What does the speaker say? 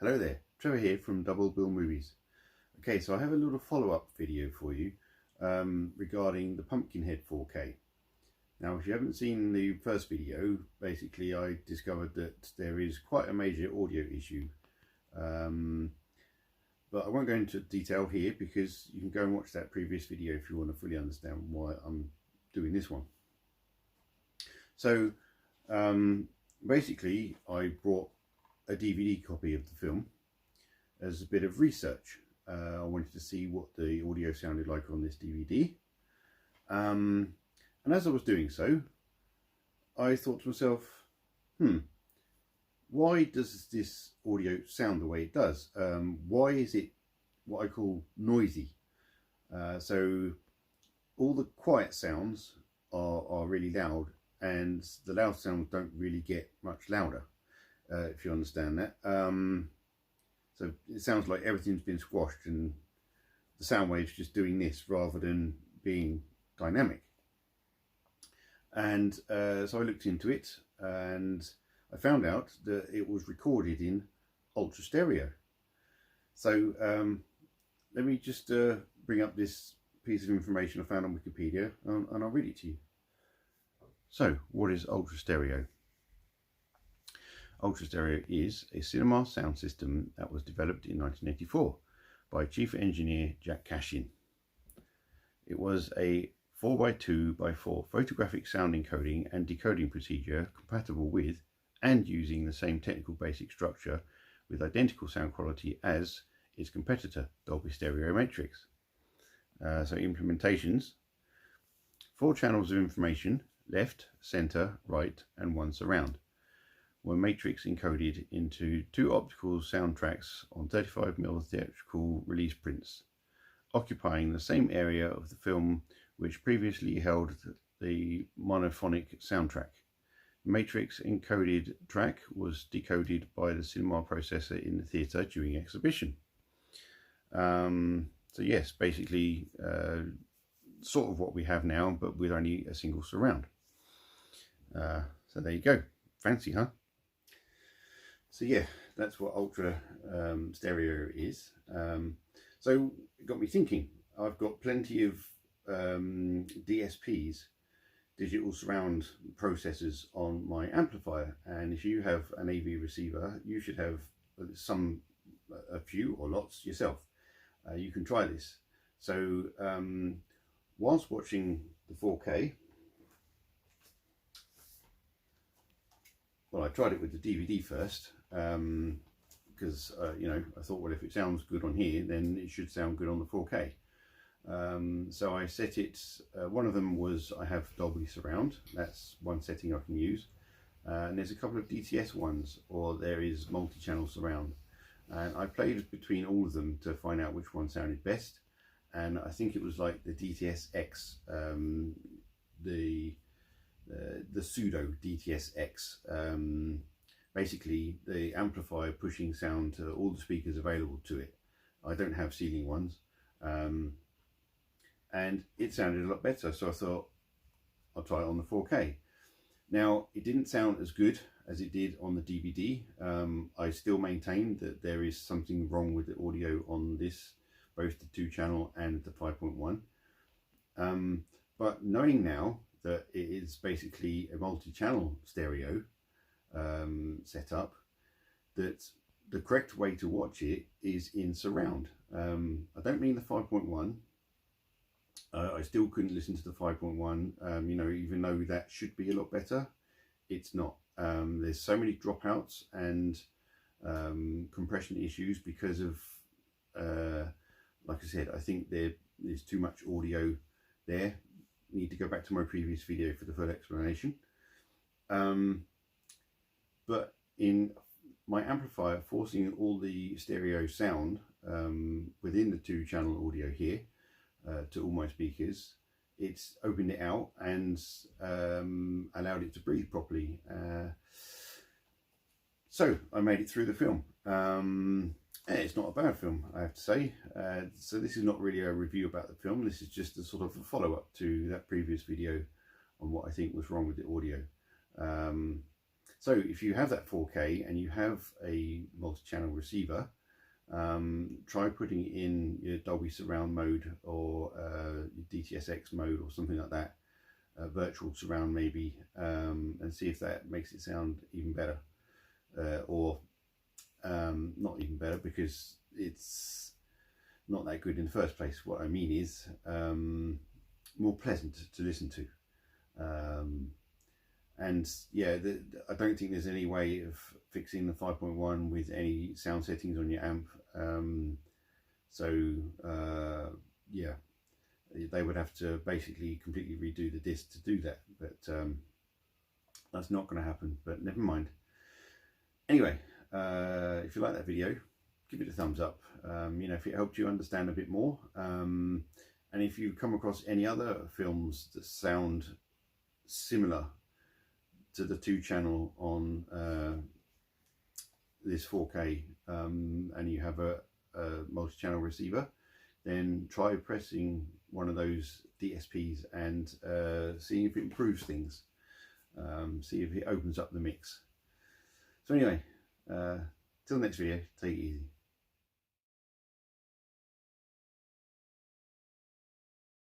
Hello there, Trevor here from Double Bill Movies. Okay, so I have a little follow-up video for you regarding the Pumpkinhead 4K. Now, if you haven't seen the first video, basically I discovered that there is quite a major audio issue. But I won't go into detail here because you can go and watch that previous video if you want to fully understand why I'm doing this one. So basically I brought a DVD copy of the film as a bit of research. I wanted to see what the audio sounded like on this DVD. And as I was doing so, I thought to myself, why does this audio sound the way it does? Why is it what I call noisy? So all the quiet sounds are really loud, and the loud sounds don't really get much louder, if you understand that. So it sounds like everything's been squashed and the sound wave's just doing this rather than being dynamic. And so I looked into it and I found out that it was recorded in ultra stereo. So let me just bring up this piece of information I found on Wikipedia and I'll read it to you. So what is ultra stereo? Ultra stereo is a cinema sound system that was developed in 1984 by Chief Engineer Jack Cashin. It was a 4x2x4 photographic sound encoding and decoding procedure compatible with and using the same technical basic structure with identical sound quality as its competitor, Dolby Stereo Matrix. So implementations: 4 channels of information, left, center, right and 1 surround, were matrix encoded into 2 optical sound tracks on 35mm theatrical release prints, occupying the same area of the film which previously held the monophonic soundtrack. The matrix encoded track was decoded by the cinema processor in the theatre during exhibition. So yes, basically sort of what we have now, but with only a single surround. So there you go. Fancy, huh? So yeah, that's what ultra stereo is. So it got me thinking. I've got plenty of DSPs, digital surround processors, on my amplifier, and if you have an AV receiver, you should have a few or lots yourself. You can try this. So whilst watching the 4K, well, I tried it with the DVD first because you know, I thought, well, if it sounds good on here, then it should sound good on the 4K. So I set it, one of them was I have Dolby Surround. That's one setting I can use, and there's a couple of DTS ones, or there is multi-channel surround, and I played between all of them to find out which one sounded best. And I think it was like the DTS X, the pseudo DTS X, basically the amplifier pushing sound to all the speakers available to it. I don't have ceiling ones, and it sounded a lot better, so I thought I'll try it on the 4K. Now, it didn't sound as good as it did on the DVD. I still maintain that there is something wrong with the audio on this, both the 2-channel and the 5.1. But knowing now that it is basically a multi-channel stereo setup, that the correct way to watch it is in surround. I don't mean the 5.1. I still couldn't listen to the 5.1, you know, even though that should be a lot better, it's not. There's so many dropouts and compression issues because of, like I said, I think there's too much audio there. Need to go back to my previous video for the full explanation. But in my amplifier, forcing all the stereo sound within the 2-channel audio here to all my speakers, it's opened it out and allowed it to breathe properly. So I made it through the film. It's not a bad film, I have to say. So this is not really a review about the film. This is just a sort of a follow-up to that previous video on what I think was wrong with the audio. So if you have that 4K and you have a multi-channel receiver, try putting in your Dolby Surround mode or your DTS:X mode or something like that, virtual surround maybe, and see if that makes it sound even better, or not even better, because it's not that good in the first place. What I mean is more pleasant to listen to. And yeah, I don't think there's any way of fixing the 5.1 with any sound settings on your amp. Yeah, they would have to basically completely redo the disc to do that, but that's not going to happen, but never mind. Anyway, if you like that video, give it a thumbs up. You know, if it helped you understand a bit more, and if you come across any other films that sound similar to the 2-channel on this 4K, and you have a multi-channel receiver, then try pressing one of those DSPs and seeing if it improves things, see if it opens up the mix. So anyway, till next video, take it easy.